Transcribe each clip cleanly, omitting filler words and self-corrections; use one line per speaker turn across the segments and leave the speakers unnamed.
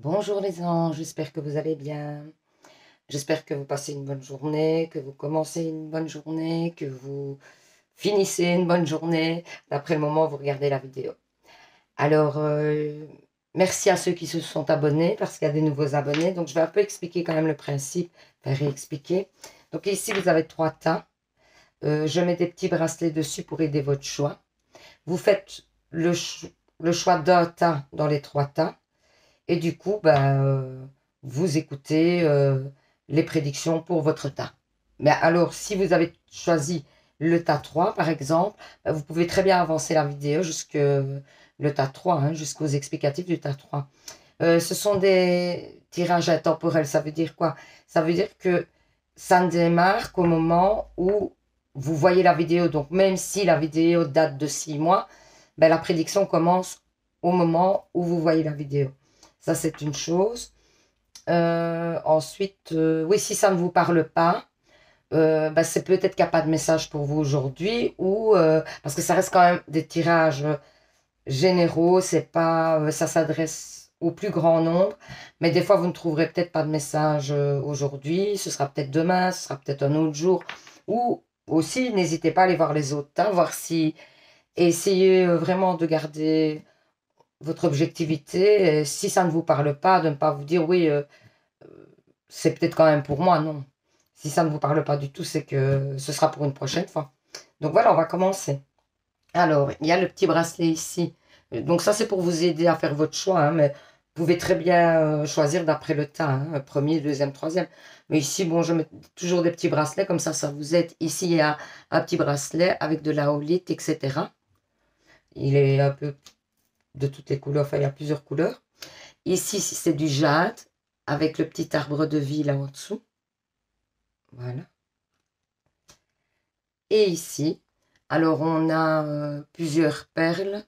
Bonjour les anges, j'espère que vous allez bien. J'espère que vous passez une bonne journée, que vous commencez une bonne journée, que vous finissez une bonne journée, d'après le moment où vous regardez la vidéo. Alors, merci à ceux qui se sont abonnés, parce qu'il y a des nouveaux abonnés. Donc, je vais un peu expliquer quand même le principe, enfin réexpliquer. Donc ici, vous avez 3 tas. Je mets des petits bracelets dessus pour aider votre choix. Vous faites le choix d'un tas dans les 3 tas. Et du coup, vous écoutez les prédictions pour votre tas. Mais alors, si vous avez choisi le tas 3, par exemple, vous pouvez très bien avancer la vidéo jusque le tas 3, hein, jusqu'aux explicatifs du tas 3. Ce sont des tirages intemporels. Ça veut dire quoi? Ça veut dire que ça ne démarre qu'au moment où vous voyez la vidéo. Donc, même si la vidéo date de 6 mois, la prédiction commence au moment où vous voyez la vidéo. Ça, c'est une chose. Ensuite, oui, si ça ne vous parle pas, c'est peut-être qu'il n'y a pas de message pour vous aujourd'hui, ou parce que ça reste quand même des tirages généraux, c'est pas, ça s'adresse au plus grand nombre, mais des fois vous ne trouverez peut-être pas de message aujourd'hui, ce sera peut-être demain, ce sera peut-être un autre jour, ou aussi n'hésitez pas à aller voir les autres tas, voir si, essayez vraiment de garder votre objectivité, si ça ne vous parle pas, de ne pas vous dire oui, c'est peut-être quand même pour moi, non. Si ça ne vous parle pas du tout, c'est que ce sera pour une prochaine fois. Donc voilà, on va commencer. Alors, il y a le petit bracelet ici. Donc ça, c'est pour vous aider à faire votre choix, hein, mais vous pouvez très bien choisir d'après le tas, hein, premier, deuxième, troisième. Mais ici, bon, je mets toujours des petits bracelets, comme ça vous aide. Ici, il y a un petit bracelet avec de la holite, etc. Il est un peu de toutes les couleurs, enfin, il y a plusieurs couleurs. Ici, c'est du jade avec le petit arbre de vie là en dessous. Voilà. Et ici, alors on a plusieurs perles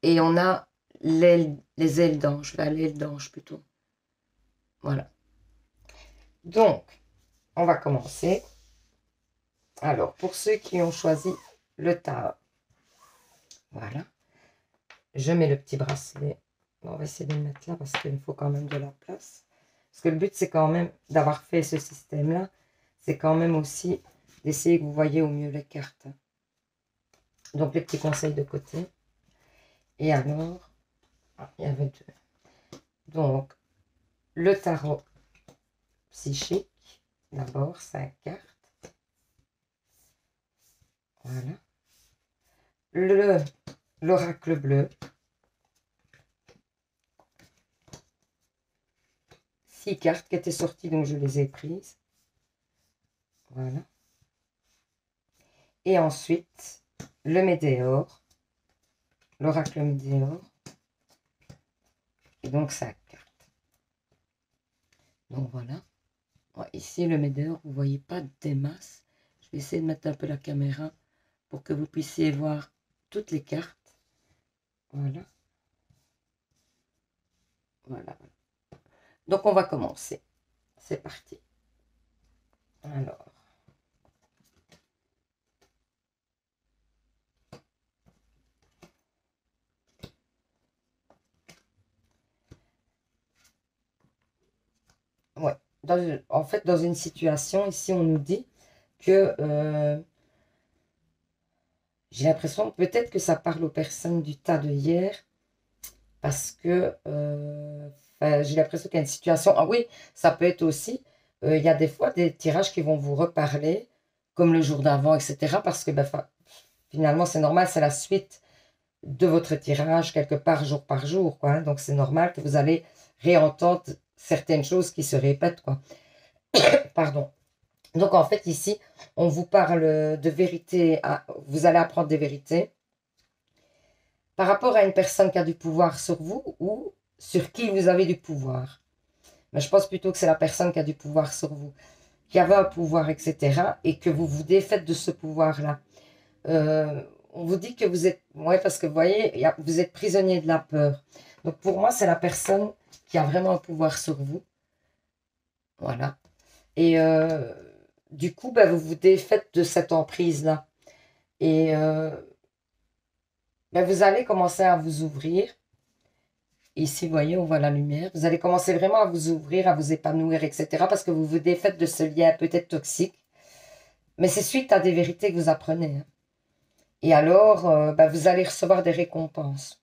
et on a les ailes d'ange, l'aile d'ange plutôt. Voilà. Donc, on va commencer. Alors, pour ceux qui ont choisi le tarot, voilà. Je mets le petit bracelet. On va essayer de le mettre là parce qu'il me faut quand même de la place. Parce que le but, c'est quand même d'avoir fait ce système-là. C'est quand même aussi d'essayer que vous voyez au mieux les cartes. Donc, les petits conseils de côté. Et alors, il y avait deux. Donc, le tarot psychique, d'abord, 5 cartes. Voilà. L'oracle bleu. 6 cartes qui étaient sorties, donc je les ai prises. Voilà. Et ensuite, le météore. L'oracle météore. Et donc 5 cartes. Donc voilà. Ici, le météore, vous ne voyez pas des masses. Je vais essayer de mettre un peu la caméra pour que vous puissiez voir toutes les cartes. Voilà. Voilà. Donc, on va commencer. C'est parti. Alors. Ouais. En fait, dans une situation, ici, on nous dit que j'ai l'impression peut-être que ça parle aux personnes du tas de hier parce que j'ai l'impression qu'il y a une situation. Ah oui, ça peut être aussi. Il y a des fois des tirages qui vont vous reparler comme le jour d'avant, etc. Parce que finalement, c'est normal, c'est la suite de votre tirage quelque part jour par jour, quoi, hein. Donc, c'est normal que vous allez réentendre certaines choses qui se répètent, quoi. Pardon. Donc, en fait, ici, on vous parle de vérité. Vous allez apprendre des vérités par rapport à une personne qui a du pouvoir sur vous ou sur qui vous avez du pouvoir. Mais je pense plutôt que c'est la personne qui a du pouvoir sur vous, qui avait un pouvoir, etc. et que vous vous défaites de ce pouvoir-là. On vous dit que vous êtes... Ouais, parce que vous voyez, vous êtes prisonnier de la peur. Donc, pour moi, c'est la personne qui a vraiment un pouvoir sur vous. Voilà. Et du coup, vous vous défaites de cette emprise-là. Et vous allez commencer à vous ouvrir Ici, vous voyez, on voit la lumière. Vous allez commencer vraiment à vous ouvrir, à vous épanouir, etc. Parce que vous vous défaites de ce lien peut-être toxique. Mais c'est suite à des vérités que vous apprenez, hein. Et alors, vous allez recevoir des récompenses.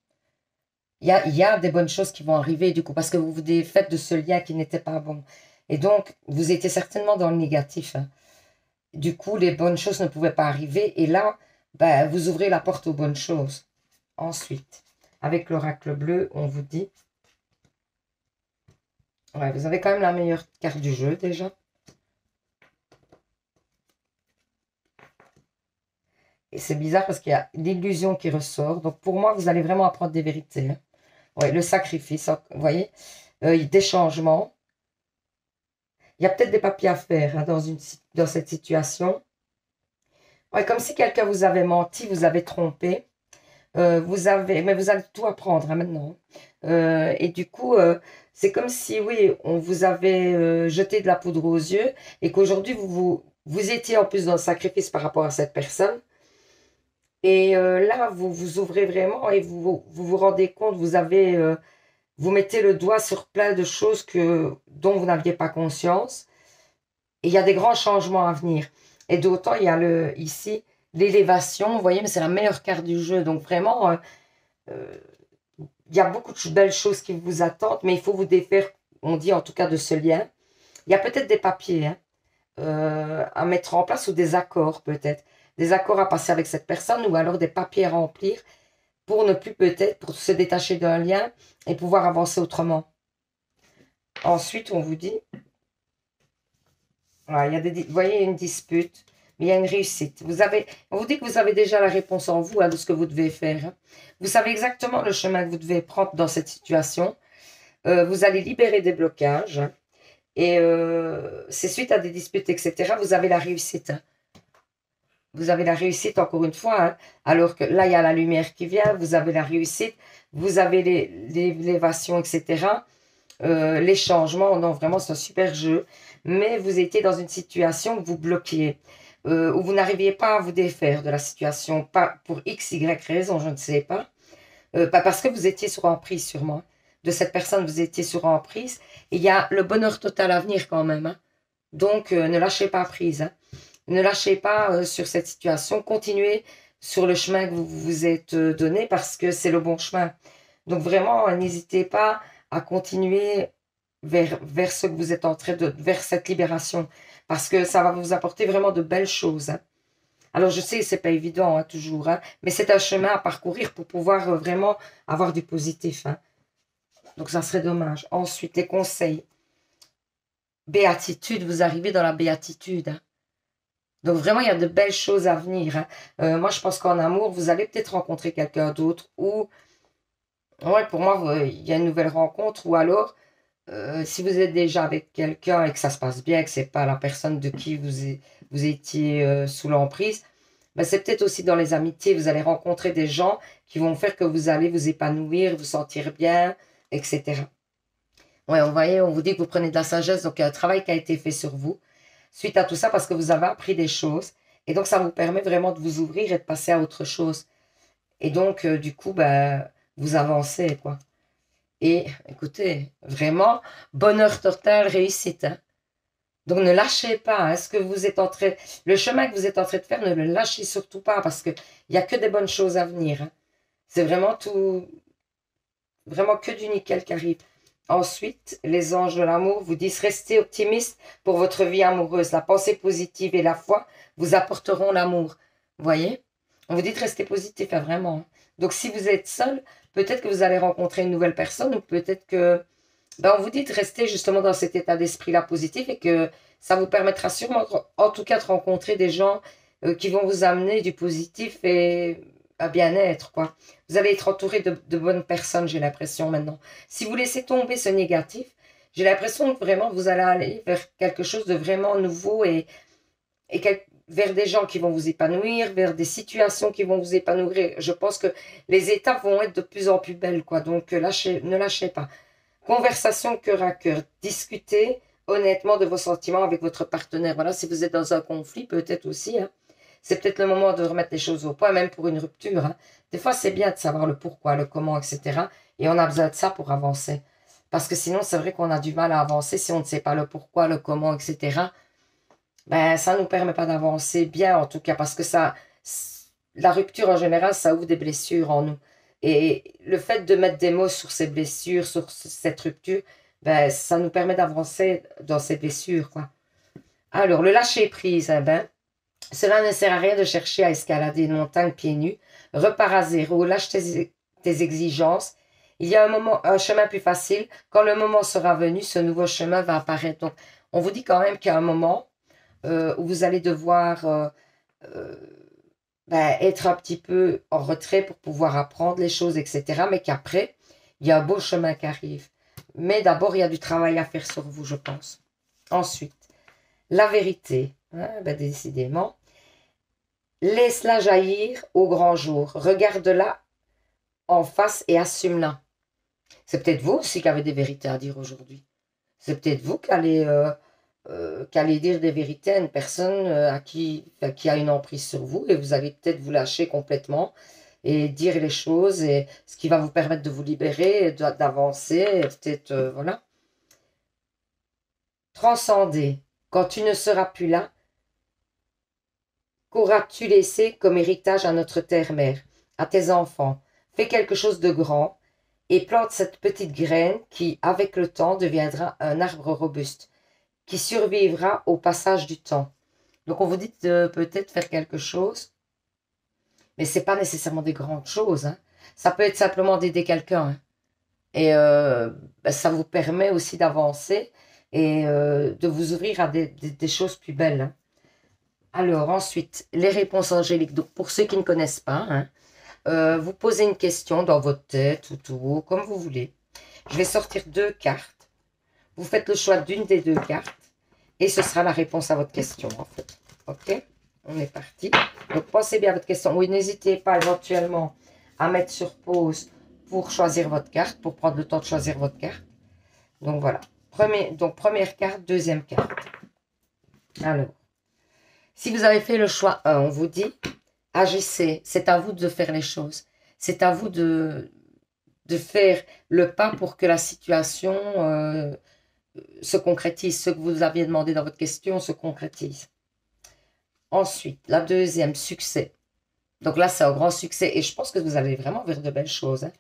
Il y a des bonnes choses qui vont arriver, du coup, parce que vous vous défaites de ce lien qui n'était pas bon. Et donc, vous étiez certainement dans le négatif, hein. Du coup, les bonnes choses ne pouvaient pas arriver. Et là, vous ouvrez la porte aux bonnes choses. Ensuite, avec l'oracle bleu, on vous dit... Ouais, vous avez quand même la meilleure carte du jeu, déjà. Et c'est bizarre parce qu'il y a l'illusion qui ressort. Donc, pour moi, vous allez vraiment apprendre des vérités, hein. Ouais, le sacrifice, hein, vous voyez. Des changements. Il y a peut-être des papiers à faire, hein, dans cette situation. Ouais, comme si quelqu'un vous avait menti, vous avez trompé. Mais vous allez tout apprendre, hein, maintenant. Et du coup, c'est comme si, oui, on vous avait jeté de la poudre aux yeux et qu'aujourd'hui, vous étiez en plus dans le sacrifice par rapport à cette personne. Et là, vous vous ouvrez vraiment et vous rendez compte, vous mettez le doigt sur plein de choses dont vous n'aviez pas conscience. Et il y a des grands changements à venir. Et d'autant, il y a ici l'élévation, vous voyez, mais c'est la meilleure carte du jeu. Donc vraiment, il y a beaucoup de belles choses qui vous attendent, mais il faut vous défaire, on dit en tout cas, de ce lien. Il y a peut-être des papiers, hein, à mettre en place ou des accords peut-être. Des accords à passer avec cette personne ou alors des papiers à remplir pour ne plus peut-être, pour se détacher d'un lien et pouvoir avancer autrement. Ensuite, on vous dit, voilà, vous voyez, une dispute, mais il y a une réussite. On vous dit que vous avez déjà la réponse en vous, hein, de ce que vous devez faire, hein. Vous savez exactement le chemin que vous devez prendre dans cette situation. Vous allez libérer des blocages, hein, et c'est suite à des disputes, etc. Vous avez la réussite, hein. Vous avez la réussite encore une fois, hein, alors que là, il y a la lumière qui vient, vous avez la réussite, vous avez l'élévation, etc. Les changements, non, vraiment, c'est un super jeu. Mais vous étiez dans une situation où vous bloquiez, où vous n'arriviez pas à vous défaire de la situation, pas pour X, Y raison, je ne sais pas. Pas parce que vous étiez sur emprise, sûrement. De cette personne, vous étiez sur emprise. Et il y a le bonheur total à venir quand même, hein. Donc, ne lâchez pas prise, hein. Ne lâchez pas sur cette situation. Continuez sur le chemin que vous vous êtes donné parce que c'est le bon chemin. Donc, vraiment, n'hésitez pas à continuer vers ce que vous êtes en train vers cette libération. Parce que ça va vous apporter vraiment de belles choses, hein. Alors, je sais, c'est pas évident, hein, toujours, hein, mais c'est un chemin à parcourir pour pouvoir vraiment avoir du positif, hein. Donc, ça serait dommage. Ensuite, les conseils. Béatitude, vous arrivez dans la béatitude, hein. Donc, vraiment, il y a de belles choses à venir, hein. Moi, je pense qu'en amour, vous allez peut-être rencontrer quelqu'un d'autre ou, ouais, pour moi, il y a une nouvelle rencontre ou alors, si vous êtes déjà avec quelqu'un et que ça se passe bien, que c'est pas la personne de qui vous étiez sous l'emprise, c'est peut-être aussi dans les amitiés, vous allez rencontrer des gens qui vont faire que vous allez vous épanouir, vous sentir bien, etc. Ouais, vous voyez, on vous dit que vous prenez de la sagesse, donc il y a un travail qui a été fait sur vous suite à tout ça parce que vous avez appris des choses et donc ça vous permet vraiment de vous ouvrir et de passer à autre chose. Et donc, du coup, vous avancez, quoi. Et écoutez, vraiment, bonheur total, réussite, hein. Donc ne lâchez pas, hein, le chemin que vous êtes en train de faire, ne le lâchez surtout pas parce qu'il n'y a que des bonnes choses à venir, hein. C'est vraiment tout, vraiment que du nickel qui arrive. Ensuite, les anges de l'amour vous disent restez optimiste pour votre vie amoureuse. La pensée positive et la foi vous apporteront l'amour. Vous voyez? On vous dit de rester positif, hein, vraiment. Donc si vous êtes seul, peut-être que vous allez rencontrer une nouvelle personne ou peut-être que on vous dit de rester justement dans cet état d'esprit-là positif et que ça vous permettra sûrement, en tout cas, de rencontrer des gens qui vont vous amener du positif et un bien-être, quoi. Vous allez être entouré de bonnes personnes, j'ai l'impression maintenant. Si vous laissez tomber ce négatif, j'ai l'impression que vraiment vous allez aller vers quelque chose de vraiment nouveau et vers des gens qui vont vous épanouir, vers des situations qui vont vous épanouir. Je pense que les étapes vont être de plus en plus belles, quoi. Donc, ne lâchez pas. Conversation cœur à cœur. Discutez honnêtement de vos sentiments avec votre partenaire. Voilà, si vous êtes dans un conflit, peut-être aussi, hein. C'est peut-être le moment de remettre les choses au point, même pour une rupture, hein. Des fois, c'est bien de savoir le pourquoi, le comment, etc. Et on a besoin de ça pour avancer. Parce que sinon, c'est vrai qu'on a du mal à avancer si on ne sait pas le pourquoi, le comment, etc. Ben, ça ne nous permet pas d'avancer bien, en tout cas, parce que ça, la rupture en général, ça ouvre des blessures en nous. Et le fait de mettre des mots sur ces blessures, sur cette rupture, ben, ça nous permet d'avancer dans ces blessures, quoi. Alors, le lâcher prise, eh ben, cela ne sert à rien de chercher à escalader une montagne pieds nus. Repars à zéro, lâche tes exigences. Il y a un chemin plus facile. Quand le moment sera venu, ce nouveau chemin va apparaître. Donc, on vous dit quand même qu'il y a un moment où vous allez devoir euh, être un petit peu en retrait pour pouvoir apprendre les choses, etc. Mais qu'après, il y a un beau chemin qui arrive. Mais d'abord, il y a du travail à faire sur vous, je pense. Ensuite, la vérité. Hein, décidément. Laisse-la jaillir au grand jour. Regarde-la en face et assume-la. C'est peut-être vous aussi qui avez des vérités à dire aujourd'hui. C'est peut-être vous qui allez dire des vérités à une personne qui a une emprise sur vous et vous allez peut-être vous lâcher complètement et dire les choses et ce qui va vous permettre de vous libérer, d'avancer, peut-être, voilà. Transcender. Quand tu ne seras plus là, qu'auras-tu laissé comme héritage à notre terre-mère, à tes enfants? Fais quelque chose de grand et plante cette petite graine qui, avec le temps, deviendra un arbre robuste, qui survivra au passage du temps. Donc, on vous dit de peut-être faire quelque chose, mais ce n'est pas nécessairement des grandes choses. Hein. Ça peut être simplement d'aider quelqu'un. Hein. Et ça vous permet aussi d'avancer et de vous ouvrir à des choses plus belles. Hein. Alors, ensuite, les réponses angéliques. Donc, pour ceux qui ne connaissent pas, hein, vous posez une question dans votre tête ou tout haut, comme vous voulez. Je vais sortir 2 cartes. Vous faites le choix d'une des 2 cartes. Et ce sera la réponse à votre question, en fait. OK? On est parti. Donc, pensez bien à votre question. Oui, n'hésitez pas éventuellement à mettre sur pause pour choisir votre carte, pour prendre le temps de choisir votre carte. Donc, voilà. Première carte, deuxième carte. Alors, si vous avez fait le choix 1, on vous dit, agissez. C'est à vous de faire les choses. C'est à vous de faire le pas pour que la situation se concrétise. Ce que vous aviez demandé dans votre question se concrétise. Ensuite, la deuxième, succès. Donc là, c'est un grand succès. Et je pense que vous allez vraiment vers de belles choses. Hein,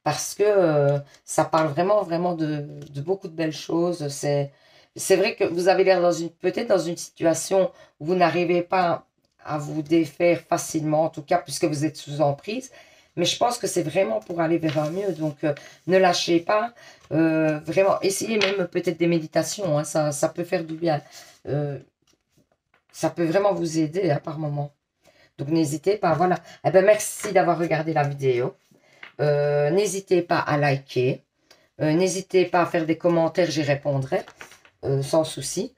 parce que ça parle vraiment, vraiment de beaucoup de belles choses. C'est vrai que vous avez l'air peut-être dans une situation où vous n'arrivez pas à vous défaire facilement, en tout cas, puisque vous êtes sous emprise. Mais je pense que c'est vraiment pour aller vers un mieux. Donc, ne lâchez pas. Vraiment, essayez même peut-être des méditations. Hein, ça peut faire du bien. Ça peut vraiment vous aider hein, par moment. Donc, n'hésitez pas. Voilà. Eh ben, merci d'avoir regardé la vidéo. N'hésitez pas à liker. N'hésitez pas à faire des commentaires. J'y répondrai sans souci.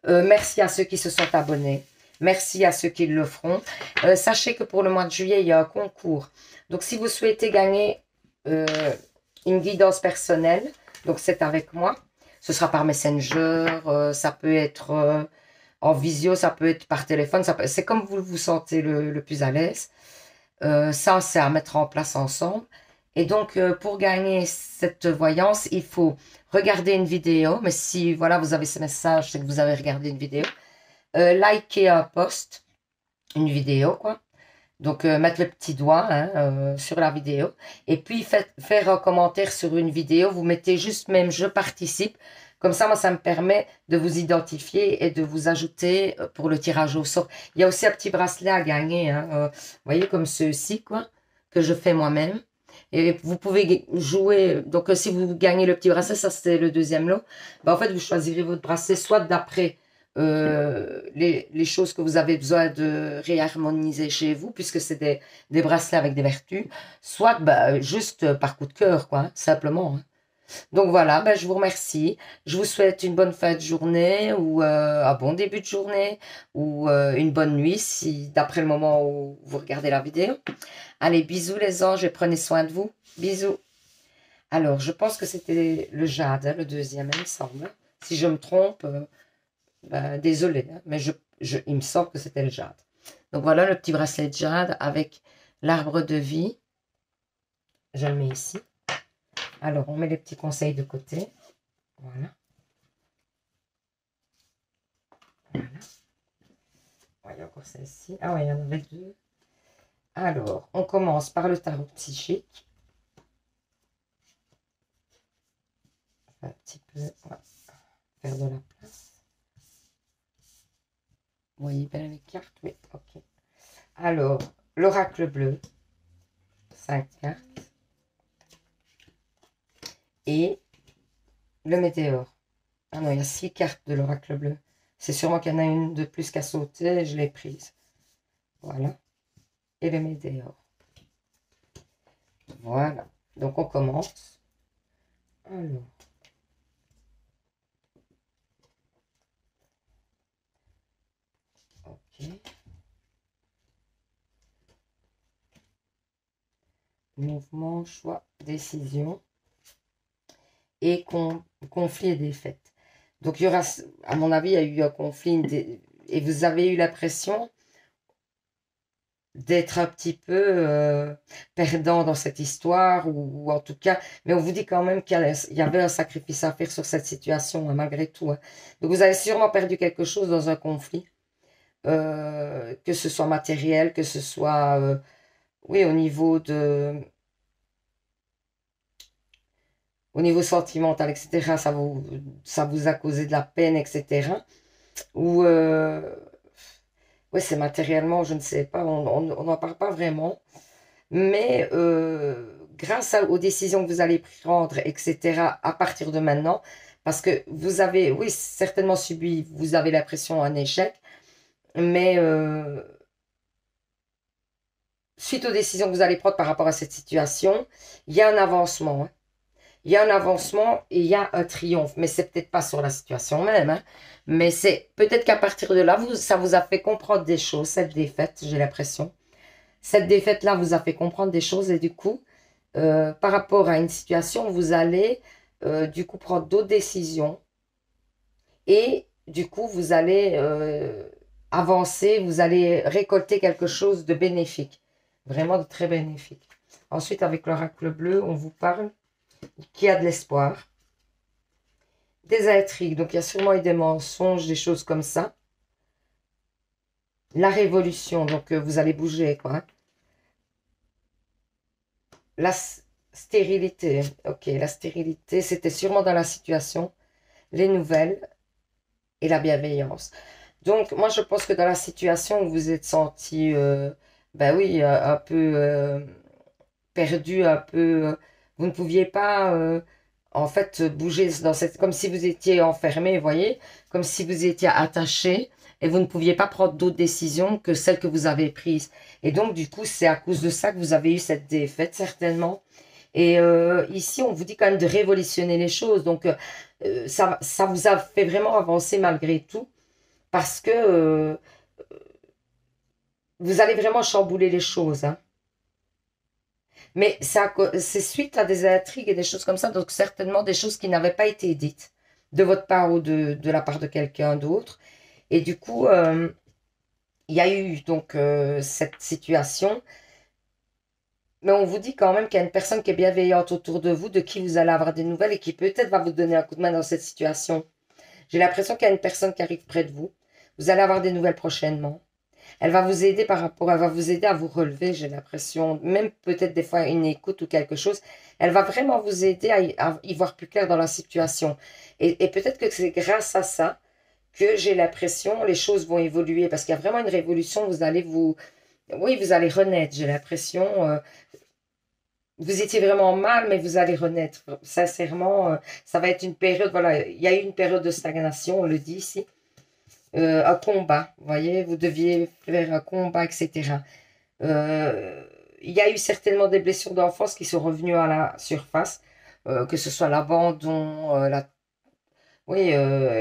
Merci à ceux qui se sont abonnés. Merci à ceux qui le feront. Sachez que pour le mois de juillet, il y a un concours. Donc, si vous souhaitez gagner une guidance personnelle, donc c'est avec moi. Ce sera par Messenger, ça peut être en visio, ça peut être par téléphone. C'est comme vous vous sentez le plus à l'aise. Ça, c'est à mettre en place ensemble. Et donc, pour gagner cette voyance, il faut regarder une vidéo. Mais si, voilà, vous avez ce message, c'est que vous avez regardé une vidéo. Liker un post, une vidéo, quoi. Donc, mettre le petit doigt hein, sur la vidéo. Et puis, faire un commentaire sur une vidéo. Vous mettez juste même « Je participe ». Comme ça, moi, ça me permet de vous identifier et de vous ajouter pour le tirage au sort. Il y a aussi un petit bracelet à gagner. Hein, vous voyez, comme ceux-ci, quoi, que je fais moi-même. Et vous pouvez jouer. Donc, si vous gagnez le petit bracelet, ça, c'est le deuxième lot. Ben, en fait, vous choisirez votre bracelet soit d'après les choses que vous avez besoin de réharmoniser chez vous, puisque c'est des bracelets avec des vertus, soit juste par coup de cœur, quoi, hein, simplement. Hein. Donc voilà, je vous remercie. Je vous souhaite une bonne fin de journée ou un bon début de journée ou une bonne nuit si d'après le moment où vous regardez la vidéo. Allez, bisous les anges et prenez soin de vous. Bisous. Alors, je pense que c'était le jade, hein, le deuxième, il me semble. Si je me trompe, désolé, hein, mais il me semble que c'était le jade. Donc voilà le petit bracelet de jade avec l'arbre de vie. Je le mets ici. Alors, on met les petits conseils de côté. Voilà. Voilà. Il y a encore celle-ci. Ah ouais, il y en avait deux. Alors, on commence par le tarot psychique. Un petit peu, ouais, faire de la place. Vous voyez bien les cartes? Oui, ok. Alors, l'oracle bleu. 5 cartes. Et le météore. Ah non, il y a 6 cartes de l'oracle bleu. C'est sûrement qu'il y en a une de plus qu'à sauter. Je l'ai prise. Voilà. Et le météore. Voilà. Donc, on commence. Alors. Ok. Mouvement, choix, décision. Et conflit et défaite. Donc, il y aura, à mon avis, il y a eu un conflit et vous avez eu l'impression d'être un petit peu perdant dans cette histoire, ou en tout cas, mais on vous dit quand même qu'il y avait un sacrifice à faire sur cette situation, hein, malgré tout. Hein. Donc, vous avez sûrement perdu quelque chose dans un conflit, que ce soit matériel, que ce soit, oui, au niveau sentimental, etc., ça vous a causé de la peine, etc. Ou, ouais, c'est matériellement, je ne sais pas, on n'en parle pas vraiment. Mais grâce aux décisions que vous allez prendre, etc., à partir de maintenant, parce que vous avez, oui, certainement subi, vous avez l'impression un échec, mais suite aux décisions que vous allez prendre par rapport à cette situation, il y a un avancement. Hein. Il y a un avancement et il y a un triomphe, mais c'est peut-être pas sur la situation même, hein, mais c'est peut-être qu'à partir de là, ça vous a fait comprendre des choses, cette défaite, j'ai l'impression. Cette défaite-là vous a fait comprendre des choses et du coup, par rapport à une situation, vous allez du coup prendre d'autres décisions et du coup, vous allez avancer, vous allez récolter quelque chose de bénéfique, vraiment de très bénéfique. Ensuite, avec l'oracle bleu, on vous parle qu'il y a de l'espoir, des intrigues, donc il y a sûrement eu des mensonges, des choses comme ça. La révolution, donc vous allez bouger, quoi. Hein. La stérilité, ok, la stérilité, c'était sûrement dans la situation, les nouvelles et la bienveillance. Donc, moi, je pense que dans la situation où vous êtes senti, ben oui, un peu perdu, un peu, vous ne pouviez pas, en fait, bouger dans cette, comme si vous étiez enfermé, vous voyez, comme si vous étiez attaché et vous ne pouviez pas prendre d'autres décisions que celles que vous avez prises. Et donc, du coup, c'est à cause de ça que vous avez eu cette défaite, certainement. Et ici, on vous dit quand même de révolutionner les choses. Donc, ça vous a fait vraiment avancer malgré tout parce que vous allez vraiment chambouler les choses. Hein. Mais c'est suite à des intrigues et des choses comme ça, donc certainement des choses qui n'avaient pas été dites de votre part ou de la part de quelqu'un d'autre. Et du coup, il y a eu donc cette situation. Mais on vous dit quand même qu'il y a une personne qui est bienveillante autour de vous, de qui vous allez avoir des nouvelles et qui peut-être va vous donner un coup de main dans cette situation. J'ai l'impression qu'il y a une personne qui arrive près de vous. Vous allez avoir des nouvelles prochainement. Elle va vous aider elle va vous aider à vous relever, j'ai l'impression. Même peut-être des fois une écoute ou quelque chose. Elle va vraiment vous aider à y voir plus clair dans la situation. Et peut-être que c'est grâce à ça que j'ai l'impression les choses vont évoluer. Parce qu'il y a vraiment une révolution. Oui, vous allez renaître, j'ai l'impression. Vous étiez vraiment mal, mais vous allez renaître. Sincèrement, ça va être une période, voilà, il y a eu une période de stagnation, on le dit ici. Un combat, vous voyez, vous deviez faire un combat, etc. Il y a eu certainement des blessures d'enfance qui sont revenues à la surface, que ce soit l'abandon, oui,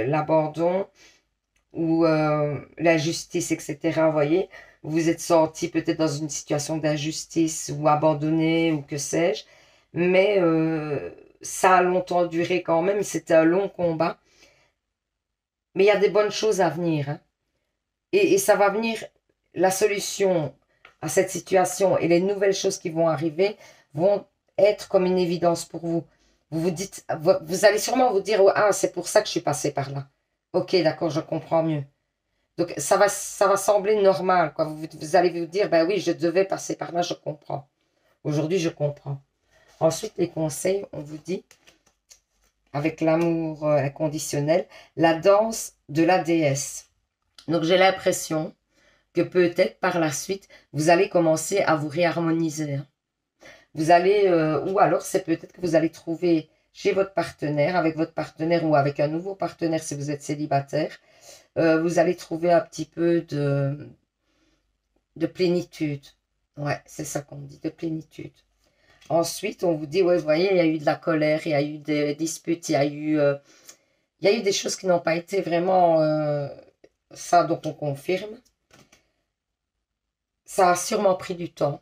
l'abandon ou l'injustice, etc. Vous voyez, vous vous êtes senti peut-être dans une situation d'injustice ou abandonné ou que sais-je, mais ça a longtemps duré quand même, c'était un long combat, mais il y a des bonnes choses à venir. Hein. Et ça va venir, la solution à cette situation et les nouvelles choses qui vont arriver vont être comme une évidence pour vous. Vous vous dites, vous allez sûrement vous dire, ah, c'est pour ça que je suis passée par là. Ok, d'accord, je comprends mieux. Donc, ça va sembler normal, quoi. Vous allez vous dire, ben oui, je devais passer par là, je comprends. Aujourd'hui, je comprends. Ensuite, les conseils, on vous dit, avec l'amour inconditionnel, la danse de la déesse. Donc, j'ai l'impression que peut-être par la suite, vous allez commencer à vous réharmoniser. Hein. Vous allez, ou alors c'est peut-être que vous allez trouver chez votre partenaire, avec votre partenaire ou avec un nouveau partenaire si vous êtes célibataire, vous allez trouver un petit peu de plénitude. Ouais, c'est ça qu'on dit, de plénitude. Ensuite, on vous dit, ouais, vous voyez, il y a eu de la colère, il y a eu des disputes, il y a eu des choses qui n'ont pas été vraiment ça, donc on confirme. Ça a sûrement pris du temps,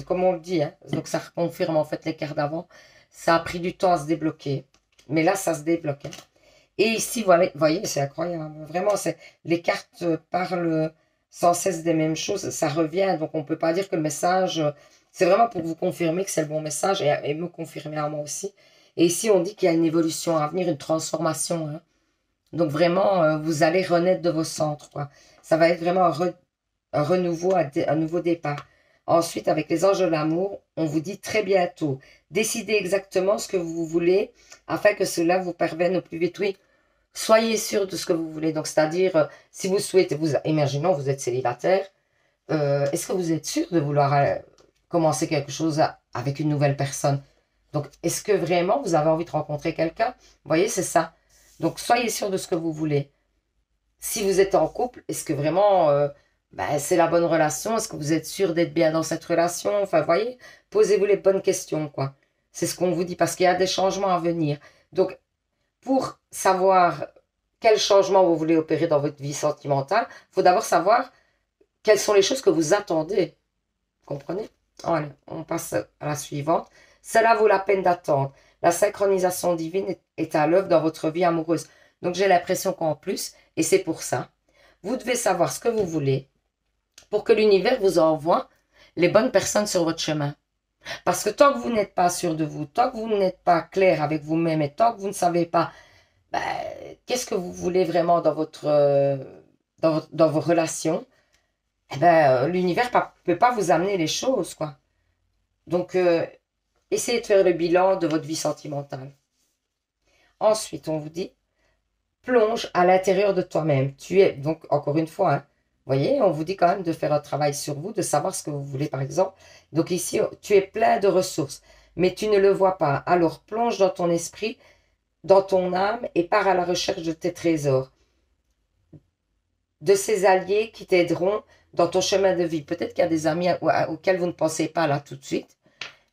comme on le dit, hein, donc ça confirme en fait les cartes d'avant. Ça a pris du temps à se débloquer, mais là, ça se débloque. Hein. Et ici, voilà, vous voyez, c'est incroyable. Vraiment, les cartes parlent sans cesse des mêmes choses. Ça revient, donc on ne peut pas dire que le message, c'est vraiment pour vous confirmer que c'est le bon message et me confirmer à moi aussi. Et ici, on dit qu'il y a une évolution à venir, une transformation. Hein. Donc vraiment, vous allez renaître de vos centres, quoi. Ça va être vraiment un renouveau, un nouveau départ. Ensuite, avec les anges de l'amour, on vous dit très bientôt, décidez exactement ce que vous voulez afin que cela vous parvienne au plus vite. Oui, soyez sûr de ce que vous voulez. Donc, c'est-à-dire, si vous souhaitez, imaginons, vous êtes célibataire, est-ce que vous êtes sûr de vouloir commencer quelque chose avec une nouvelle personne? Donc, est-ce que vraiment vous avez envie de rencontrer quelqu'un? Vous voyez, c'est ça. Donc, soyez sûr de ce que vous voulez. Si vous êtes en couple, est-ce que vraiment c'est la bonne relation? Est-ce que vous êtes sûr d'être bien dans cette relation? Enfin, vous voyez, posez-vous les bonnes questions, quoi. C'est ce qu'on vous dit parce qu'il y a des changements à venir. Donc, pour savoir quel changement vous voulez opérer dans votre vie sentimentale, il faut d'abord savoir quelles sont les choses que vous attendez. Comprenez? Allez, on passe à la suivante. Cela vaut la peine d'attendre. La synchronisation divine est à l'œuvre dans votre vie amoureuse. Donc j'ai l'impression qu'en plus, et c'est pour ça, vous devez savoir ce que vous voulez pour que l'univers vous envoie les bonnes personnes sur votre chemin. Parce que tant que vous n'êtes pas sûr de vous, tant que vous n'êtes pas clair avec vous-même et tant que vous ne savez pas ben, qu'est-ce que vous voulez vraiment dans dans vos relations, eh ben, l'univers ne peut pas vous amener les choses, quoi. Donc, essayez de faire le bilan de votre vie sentimentale. Ensuite, on vous dit, plonge à l'intérieur de toi-même. Tu es, donc, encore une fois, hein, vous voyez, on vous dit quand même de faire un travail sur vous, de savoir ce que vous voulez, par exemple. Donc ici, tu es plein de ressources, mais tu ne le vois pas. Alors, plonge dans ton esprit, dans ton âme, et pars à la recherche de tes trésors, de ces alliés qui t'aideront dans ton chemin de vie. Peut-être qu'il y a des amis auxquels vous ne pensez pas là tout de suite,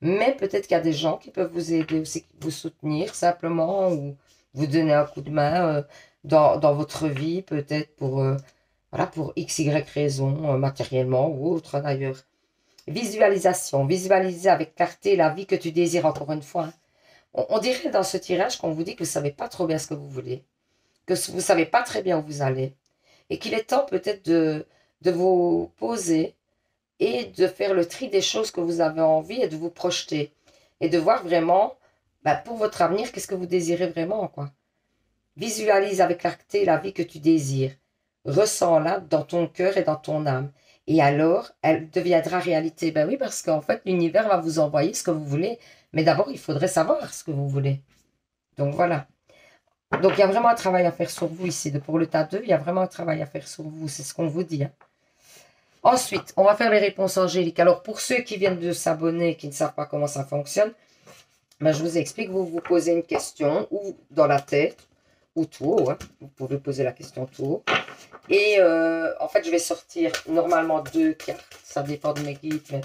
mais peut-être qu'il y a des gens qui peuvent vous aider aussi, vous soutenir simplement ou vous donner un coup de main dans votre vie, peut-être voilà, pour X, Y raison, matériellement ou autre d'ailleurs. Visualisation, visualiser avec clarté la vie que tu désires encore une fois. Hein. On dirait dans ce tirage qu'on vous dit que vous ne savez pas trop bien ce que vous voulez, que vous ne savez pas très bien où vous allez et qu'il est temps peut-être de vous poser et de faire le tri des choses que vous avez envie et de vous projeter. Et de voir vraiment, pour votre avenir, qu'est-ce que vous désirez vraiment, quoi. Visualise avec clarté la vie que tu désires. Ressens-la dans ton cœur et dans ton âme. Et alors, elle deviendra réalité. Ben oui, parce qu'en fait, l'univers va vous envoyer ce que vous voulez. Mais d'abord, il faudrait savoir ce que vous voulez. Donc voilà. Donc il y a vraiment un travail à faire sur vous ici. Pour le tas 2, il y a vraiment un travail à faire sur vous. C'est ce qu'on vous dit. Hein. Ensuite, on va faire les réponses angéliques. Alors, pour ceux qui viennent de s'abonner et qui ne savent pas comment ça fonctionne, je vous explique. Vous vous posez une question ou dans la tête ou tout haut. Hein. Vous pouvez poser la question tout haut. Et en fait, je vais sortir normalement 2 cartes. Ça dépend de mes guides, mais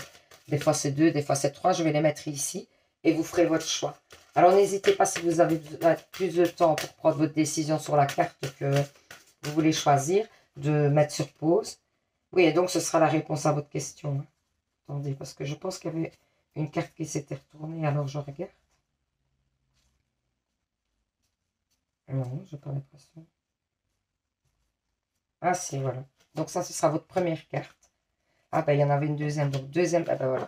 des fois c'est 2, des fois c'est 3. Je vais les mettre ici et vous ferez votre choix. Alors, n'hésitez pas si vous avez plus de temps pour prendre votre décision sur la carte que vous voulez choisir, de mettre sur pause. Oui, et donc ce sera la réponse à votre question. Hein. Attendez, parce que je pense qu'il y avait une carte qui s'était retournée, alors je regarde. Non, j'ai pas l'impression. Ah si, voilà. Donc ça, ce sera votre première carte. Ah ben, il y en avait une deuxième. Donc deuxième, ah ben voilà.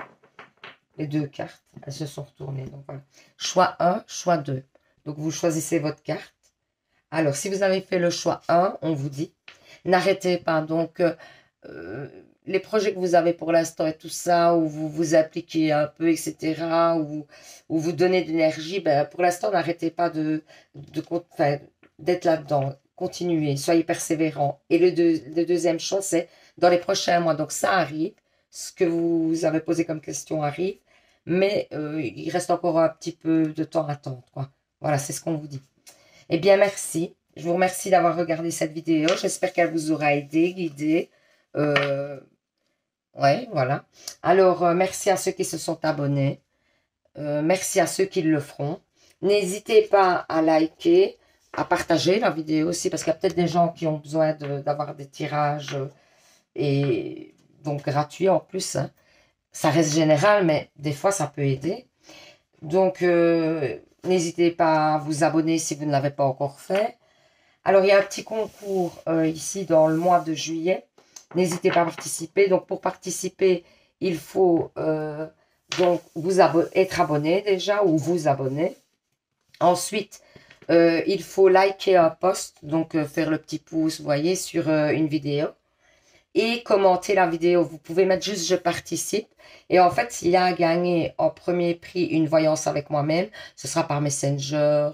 les deux cartes, elles se sont retournées. Donc voilà. Choix 1, choix 2. Donc vous choisissez votre carte. Alors, si vous avez fait le choix 1, on vous dit, n'arrêtez pas. Donc, les projets que vous avez pour l'instant et tout ça, où vous vous appliquez un peu, etc., où vous donnez de l'énergie, ben, pour l'instant, n'arrêtez pas d'être là-dedans. Continuez, soyez persévérants. Et le deuxième choix, c'est dans les prochains mois. Donc, ça arrive. Ce que vous avez posé comme question arrive. Mais il reste encore un petit peu de temps à attendre, quoi. Voilà, c'est ce qu'on vous dit. Eh bien, merci. Je vous remercie d'avoir regardé cette vidéo. J'espère qu'elle vous aura aidé, guidé. Ouais, voilà. Alors, merci à ceux qui se sont abonnés. Merci à ceux qui le feront. N'hésitez pas à liker, à partager la vidéo aussi, parce qu'il y a peut-être des gens qui ont besoin d'avoir des tirages et donc gratuits en plus. Hein. Ça reste général, mais des fois, ça peut aider. Donc, n'hésitez pas à vous abonner si vous ne l'avez pas encore fait. Alors, il y a un petit concours ici dans le mois de juillet. N'hésitez pas à participer. Donc, pour participer, il faut donc être abonné déjà ou vous abonner. Ensuite, il faut liker un post, donc faire le petit pouce, vous voyez, sur une vidéo. Et commenter la vidéo. Vous pouvez mettre juste « Je participe ». Et en fait, s'il y a à gagner en premier prix une voyance avec moi-même, ce sera par Messenger,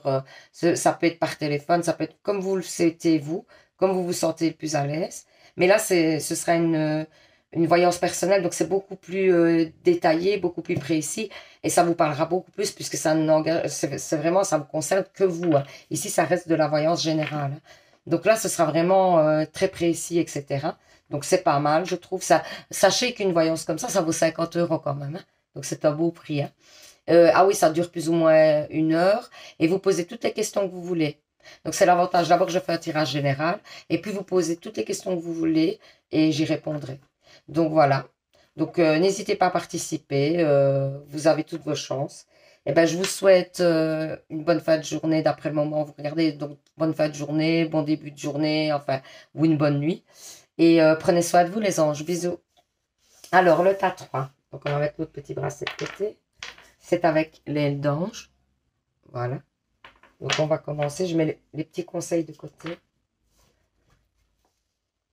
ça peut être par téléphone, ça peut être comme vous le souhaitez vous, comme vous vous sentez le plus à l'aise. Mais là, ce sera une voyance personnelle, donc c'est beaucoup plus détaillé, beaucoup plus précis, et ça vous parlera beaucoup plus puisque ça n'engage, c'est vraiment, ça ne vous concerne que vous. Hein. Ici, ça reste de la voyance générale. Donc là, ce sera vraiment très précis, etc. Donc, c'est pas mal, je trouve. Ça, sachez qu'une voyance comme ça vaut 50 € quand même. Hein. Donc, c'est un beau prix. Hein. Ah oui, ça dure plus ou moins 1 heure. Et vous posez toutes les questions que vous voulez. Donc, c'est l'avantage. D'abord, je fais un tirage général. Et puis, vous posez toutes les questions que vous voulez. Et j'y répondrai. Donc, voilà. Donc, n'hésitez pas à participer. Vous avez toutes vos chances. Et ben, je vous souhaite une bonne fin de journée d'après le moment où vous regardez. Donc, bonne fin de journée, bon début de journée, enfin, ou une bonne nuit. Et prenez soin de vous, les anges. Bisous. Alors, le tas 3. Donc, on va mettre notre petit bracelet de côté. C'est avec l'aile d'ange. Voilà. Donc, on va commencer. Je mets les petits conseils de côté.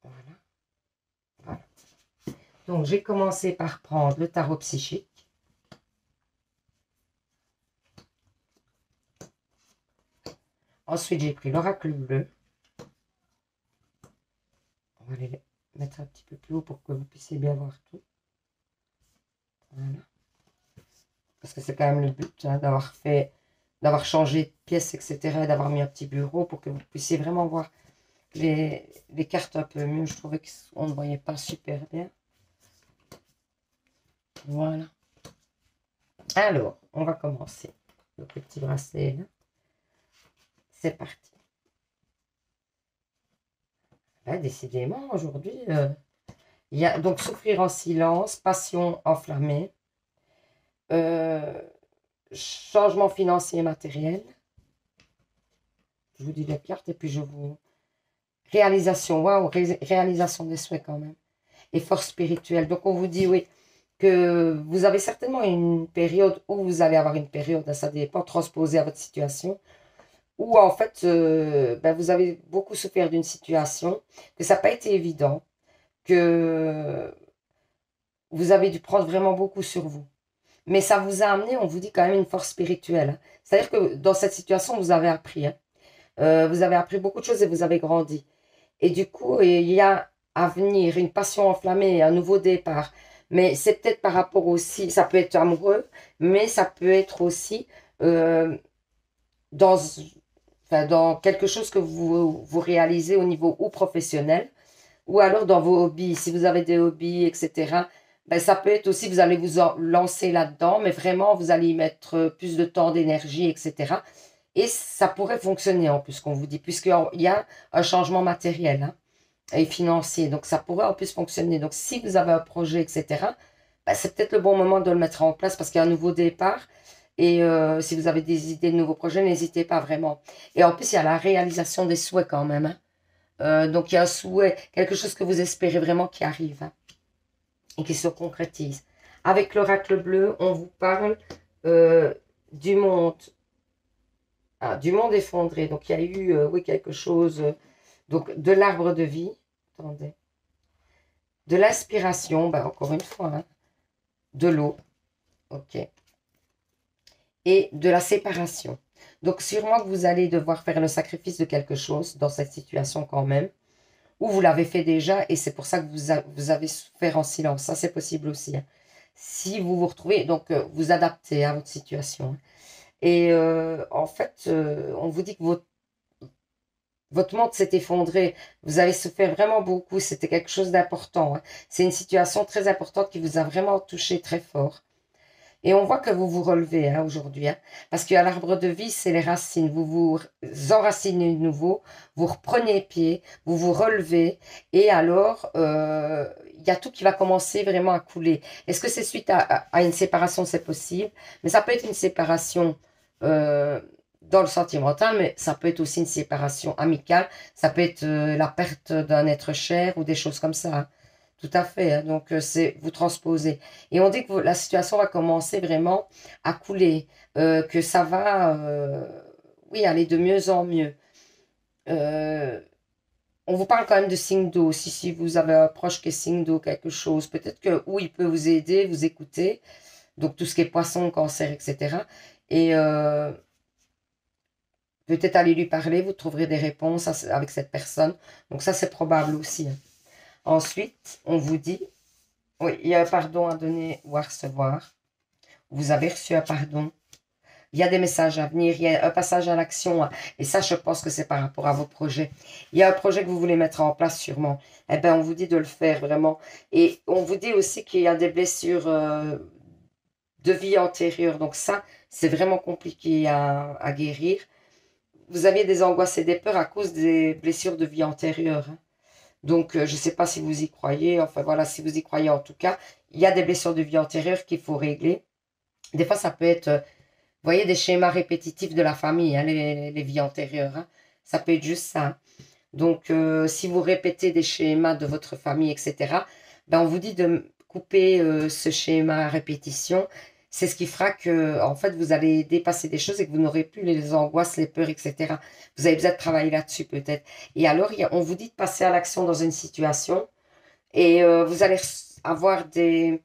Voilà. Voilà. Donc, j'ai commencé par prendre le tarot psychique. Ensuite, j'ai pris l'oracle bleu. On va les mettre un petit peu plus haut pour que vous puissiez bien voir tout. Voilà. Parce que c'est quand même le but hein, d'avoir changé de pièce, etc. Et d'avoir mis un petit bureau pour que vous puissiez vraiment voir les cartes un peu mieux. Je trouvais qu'on ne voyait pas super bien. Voilà. Alors, on va commencer. Le petit bracelet là. C'est parti. Là, décidément, aujourd'hui, il y a donc souffrir en silence, passion enflammée, changement financier et matériel. Je vous dis les cartes et puis je vous... Réalisation, waouh, réalisation des souhaits quand même. Et force spirituelle. Donc, on vous dit, oui, que vous avez certainement une période où vous allez avoir une période, ça dépend, transposée à votre situation, où en fait, ben, vous avez beaucoup souffert d'une situation, que ça n'a pas été évident, que vous avez dû prendre vraiment beaucoup sur vous. Mais ça vous a amené, on vous dit quand même, une force spirituelle. Hein. C'est-à-dire que dans cette situation, vous avez appris. Hein. Vous avez appris beaucoup de choses et vous avez grandi. Et du coup, il y a à venir une passion enflammée, un nouveau départ. Mais c'est peut-être par rapport aussi, ça peut être amoureux, mais ça peut être aussi dans, dans quelque chose que vous réalisez au niveau ou professionnel, ou alors dans vos hobbies. Si vous avez des hobbies, etc., ben, ça peut être aussi, vous allez vous lancer là-dedans, mais vraiment, vous allez y mettre plus de temps, d'énergie, etc. Et ça pourrait fonctionner en plus, qu'on vous dit, puisqu'il y a un changement matériel hein, et financier. Donc, ça pourrait en plus fonctionner. Donc, si vous avez un projet, etc., ben, c'est peut-être le bon moment de le mettre en place parce qu'il y a un nouveau départ. Et si vous avez des idées de nouveaux projets, n'hésitez pas vraiment. Et en plus, il y a la réalisation des souhaits quand même. Hein. Donc, il y a un souhait, quelque chose que vous espérez vraiment qui arrive hein, et qui se concrétise. Avec l'oracle bleu, on vous parle euh, du monde, du monde effondré. Donc, il y a eu, oui, quelque chose, donc de l'arbre de vie. Attendez. De l'inspiration, ben, encore une fois, hein, de l'eau, ok, et de la séparation. Donc, sûrement que vous allez devoir faire le sacrifice de quelque chose dans cette situation quand même, ou vous l'avez fait déjà et c'est pour ça que vous avez souffert en silence. Ça, c'est possible aussi, hein. Si vous vous retrouvez, donc vous adaptez à votre situation, hein. Et en fait, on vous dit que votre monde s'est effondré. Vous avez souffert vraiment beaucoup. C'était quelque chose d'important, hein. C'est une situation très importante qui vous a vraiment touché très fort. Et on voit que vous vous relevez, hein, aujourd'hui, hein, parce qu'à l'arbre de vie, c'est les racines. Vous vous enracinez de nouveau, vous reprenez pied, vous vous relevez, et alors, il y a tout qui va commencer vraiment à couler. Est-ce que c'est suite à une séparation? C'est possible, mais ça peut être une séparation euh, dans le sentimental, mais ça peut être aussi une séparation amicale, ça peut être la perte d'un être cher ou des choses comme ça, hein. Tout à fait, hein. Donc, c'est vous transposez. Et on dit que la situation va commencer vraiment à couler, que ça va, oui, aller de mieux en mieux. Euh, on vous parle quand même de signe d'eau. Si vous avez un proche qui est signe d'eau, quelque chose, peut-être que, oui, il peut vous aider, vous écouter. Donc, tout ce qui est poisson, cancer, etc. Et peut-être aller lui parler, vous trouverez des réponses avec cette personne. Donc, ça, c'est probable aussi, hein. Ensuite, on vous dit, oui, il y a un pardon à donner ou à recevoir. Vous avez reçu un pardon. Il y a des messages à venir, il y a un passage à l'action, hein. Et ça, je pense que c'est par rapport à vos projets. Il y a un projet que vous voulez mettre en place sûrement. Eh bien, on vous dit de le faire vraiment. Et on vous dit aussi qu'il y a des blessures de vie antérieure. Donc ça, c'est vraiment compliqué à guérir. Vous aviez des angoisses et des peurs à cause des blessures de vie antérieure, hein. Donc, je ne sais pas si vous y croyez. Enfin, voilà, si vous y croyez en tout cas, il y a des blessures de vie antérieure qu'il faut régler. Des fois, ça peut être, vous voyez, des schémas répétitifs de la famille, hein, les vies antérieures, hein. Ça peut être juste ça. Donc, si vous répétez des schémas de votre famille, etc., ben, on vous dit de couper ce schéma à répétition. C'est ce qui fera que, en fait, vous allez dépasser des choses et que vous n'aurez plus les angoisses, les peurs, etc. Vous avez besoin de travailler là-dessus, peut-être. Et alors, on vous dit de passer à l'action dans une situation et vous allez avoir des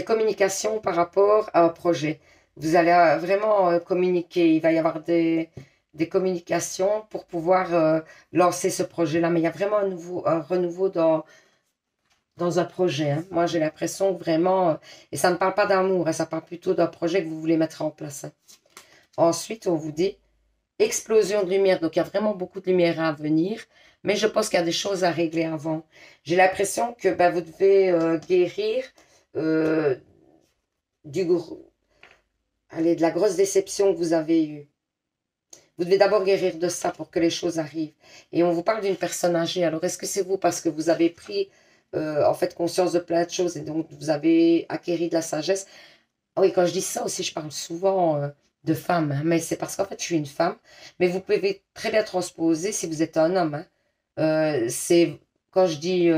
communications par rapport à un projet. Vous allez vraiment communiquer. Il va y avoir des communications pour pouvoir lancer ce projet-là. Mais il y a vraiment un renouveau dans un projet, hein. Moi, j'ai l'impression que vraiment, et ça ne parle pas d'amour, hein, ça parle plutôt d'un projet que vous voulez mettre en place, hein. Ensuite, on vous dit explosion de lumière. Donc, il y a vraiment beaucoup de lumière à venir. Mais je pense qu'il y a des choses à régler avant. J'ai l'impression que ben, vous devez guérir euh, allez, de la grosse déception que vous avez eue. Vous devez d'abord guérir de ça pour que les choses arrivent. Et on vous parle d'une personne âgée. Alors, est-ce que c'est vous parce que vous avez pris en fait conscience de plein de choses et donc vous avez acquéri de la sagesse? Ah oui, quand je dis ça aussi, je parle souvent de femmes, hein, mais c'est parce qu'en fait, je suis une femme. Mais vous pouvez très bien transposer si vous êtes un homme, hein. C'est quand je dis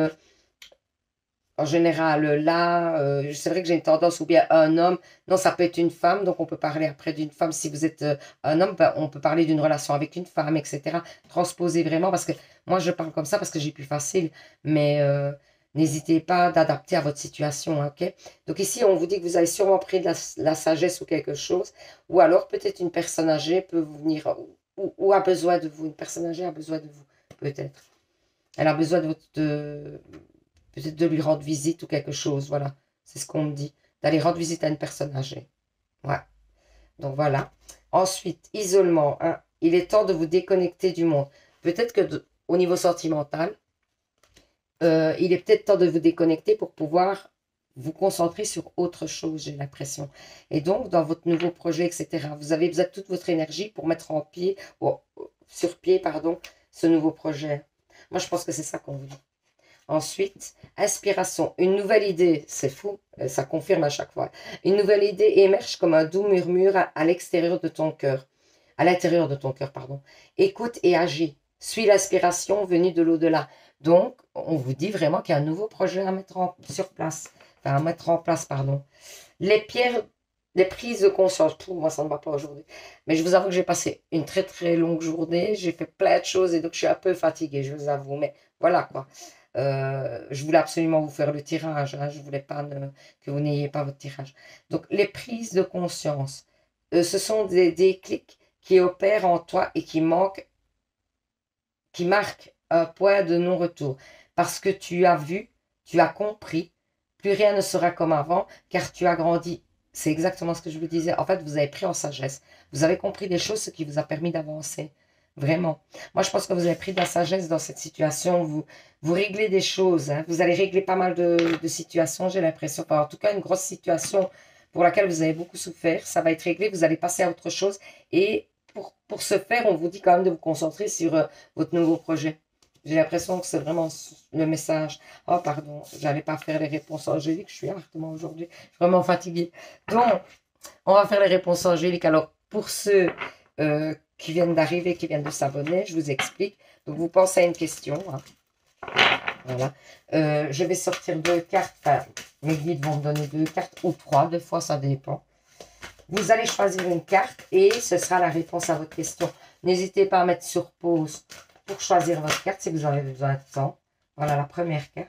en général, là, c'est vrai que j'ai une tendance, ou bien un homme, non, ça peut être une femme, donc on peut parler après d'une femme. Si vous êtes un homme, ben, on peut parler d'une relation avec une femme, etc. Transposer vraiment, parce que moi, je parle comme ça parce que j'ai plus facile, mais n'hésitez pas d'adapter à votre situation, hein, ok? Donc ici, on vous dit que vous avez sûrement pris de la sagesse ou quelque chose, ou alors peut-être une personne âgée peut vous venir, ou a besoin de vous, une personne âgée a besoin de vous, peut-être. Elle a besoin de votre, peut-être de lui rendre visite ou quelque chose, voilà. C'est ce qu'on me dit. D'aller rendre visite à une personne âgée. Ouais. Donc voilà. Ensuite, isolement, hein. Il est temps de vous déconnecter du monde. Peut-être que au niveau sentimental, il est peut-être temps de vous déconnecter pour pouvoir vous concentrer sur autre chose, j'ai l'impression. Et donc, dans votre nouveau projet, etc., vous avez besoin de toute votre énergie pour mettre en pied, sur pied, pardon, ce nouveau projet. Moi, je pense que c'est ça qu'on vous dit. Ensuite, inspiration. Une nouvelle idée, c'est fou, ça confirme à chaque fois. Une nouvelle idée émerge comme un doux murmure à l'extérieur de ton cœur. À l'intérieur de ton cœur, pardon. Écoute et agis. Suis l'inspiration venue de l'au-delà. Donc, on vous dit vraiment qu'il y a un nouveau projet à mettre sur place. enfin, à mettre en place, pardon. Les pierres, les prises de conscience. Pour moi, ça ne va pas aujourd'hui. Mais je vous avoue que j'ai passé une très très longue journée. J'ai fait plein de choses et donc je suis un peu fatiguée, je vous avoue. Mais voilà quoi. Je voulais absolument vous faire le tirage. Hein. Je voulais pas que vous n'ayez pas votre tirage. Donc, les prises de conscience, ce sont des clics qui opèrent en toi et qui marquent un point de non-retour. Parce que tu as vu, tu as compris, plus rien ne sera comme avant, car tu as grandi. C'est exactement ce que je vous disais. En fait, vous avez pris en sagesse. Vous avez compris des choses, ce qui vous a permis d'avancer. Vraiment. Moi, je pense que vous avez pris de la sagesse dans cette situation. Vous réglez des choses. Hein. Vous allez régler pas mal de situations, j'ai l'impression. Enfin, en tout cas, une grosse situation pour laquelle vous avez beaucoup souffert. Ça va être réglé. Vous allez passer à autre chose. Et pour ce faire, on vous dit quand même de vous concentrer sur votre nouveau projet. J'ai l'impression que c'est vraiment le message. Oh, pardon, j'allais pas faire les réponses angéliques. Je suis hardement aujourd'hui. Je suis vraiment fatiguée. Donc, on va faire les réponses angéliques. Alors, pour ceux qui viennent d'arriver, qui viennent de s'abonner, je vous explique. Donc, vous pensez à une question. Hein. Voilà. Je vais sortir 2 cartes. Enfin, mes guides vont me donner 2 cartes ou 3. Des fois, ça dépend. Vous allez choisir une carte et ce sera la réponse à votre question. N'hésitez pas à mettre sur pause pour choisir votre carte si vous avez besoin de temps. Voilà la première carte.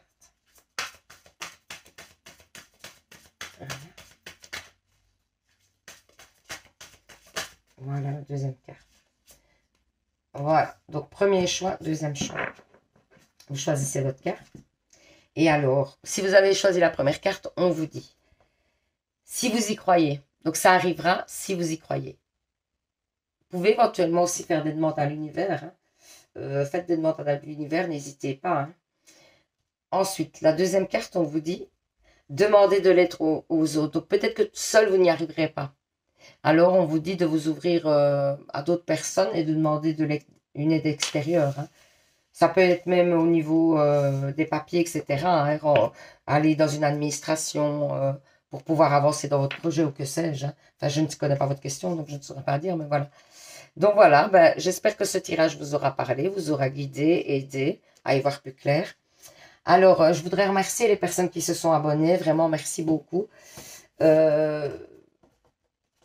Voilà la deuxième carte. Voilà, donc premier choix, deuxième choix. Vous choisissez votre carte. Et alors, si vous avez choisi la première carte, on vous dit, si vous y croyez, donc ça arrivera si vous y croyez. Vous pouvez éventuellement aussi faire des demandes à l'univers. Hein. Faites des demandes à l'univers, n'hésitez pas. Hein. Ensuite, la deuxième carte, on vous dit, demandez de l'aide aux autres. Donc peut-être que seul, vous n'y arriverez pas. Alors, on vous dit de vous ouvrir à d'autres personnes et de demander une aide extérieure. Hein. Ça peut être même au niveau des papiers, etc. Hein, aller dans une administration pour pouvoir avancer dans votre projet ou que sais-je. Hein. Enfin, je ne connais pas votre question, donc je ne saurais pas dire, mais voilà. Donc voilà, ben, j'espère que ce tirage vous aura parlé, vous aura guidé, aidé à y voir plus clair. Alors, je voudrais remercier les personnes qui se sont abonnées. Vraiment, merci beaucoup.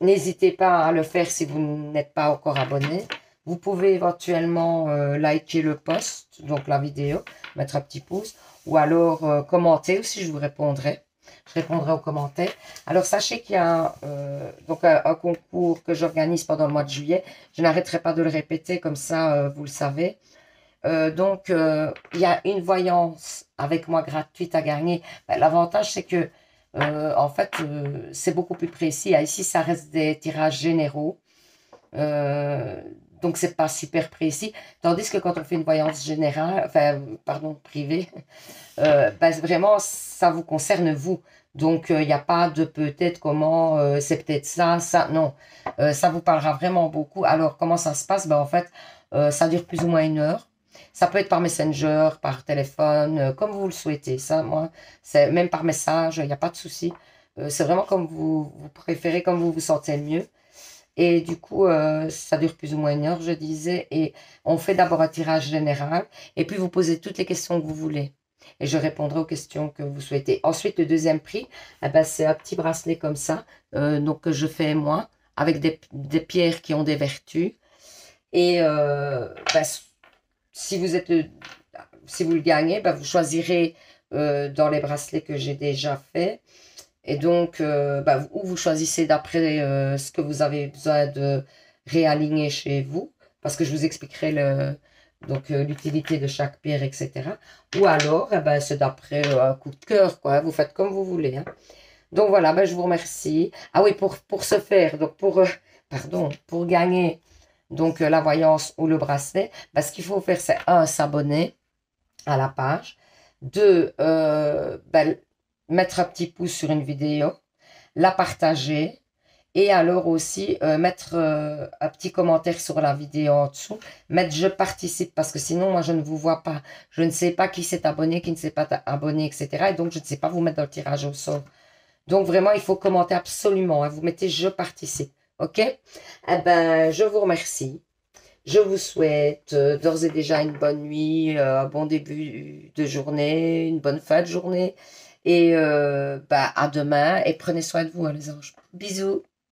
N'hésitez pas à le faire si vous n'êtes pas encore abonné. Vous pouvez éventuellement liker le post, donc la vidéo, mettre un petit pouce, ou alors commenter aussi, je vous répondrai. Je répondrai aux commentaires. Alors, sachez qu'il y a donc un concours que j'organise pendant le mois de juillet. Je n'arrêterai pas de le répéter, comme ça, vous le savez. Donc, il y a une voyance avec moi gratuite à gagner. Ben, l'avantage, c'est que, en fait, c'est beaucoup plus précis. Ici, ça reste des tirages généraux. Donc, c'est pas super précis. Tandis que quand on fait une voyance générale, enfin, pardon, privée, ben, vraiment, ça vous concerne vous. Donc, il n'y a pas de peut-être comment, c'est peut-être ça, ça, non. Ça vous parlera vraiment beaucoup. Alors, comment ça se passe? Ben, en fait, ça dure plus ou moins 1 heure. Ça peut être par Messenger, par téléphone, comme vous le souhaitez. Ça, moi, c'est même par message, il n'y a pas de souci. C'est vraiment comme vous préférez, comme vous vous sentez le mieux. Et du coup, ça dure plus ou moins 1 heure, je disais. Et on fait d'abord un tirage général. Et puis, vous posez toutes les questions que vous voulez. Et je répondrai aux questions que vous souhaitez. Ensuite, le deuxième prix, eh ben, c'est un petit bracelet comme ça. Donc, que je fais moi, avec des pierres qui ont des vertus. Et ben, si vous le gagnez, ben, vous choisirez dans les bracelets que j'ai déjà fait. Et donc, ou vous choisissez d'après ce que vous avez besoin de réaligner chez vous, parce que je vous expliquerai l'utilité de chaque pierre, etc. Ou alors, c'est d'après un coup de cœur, quoi. Vous faites comme vous voulez. Hein. Donc voilà, je vous remercie. Ah oui, pour ce faire, donc pour gagner donc la voyance ou le bracelet, ce qu'il faut faire, c'est 1, s'abonner à la page. 2, mettre un petit pouce sur une vidéo, la partager et alors aussi mettre un petit commentaire sur la vidéo en dessous, mettre je participe parce que sinon moi je ne vous vois pas, je ne sais pas qui s'est abonné, qui ne s'est pas abonné, etc. Et donc je ne sais pas vous mettre dans le tirage au sort. Donc vraiment il faut commenter absolument, hein, vous mettez je participe, ok? Eh ben je vous remercie. Je vous souhaite d'ores et déjà une bonne nuit, un bon début de journée, une bonne fin de journée. Et à demain et prenez soin de vous, hein, les anges. Bisous.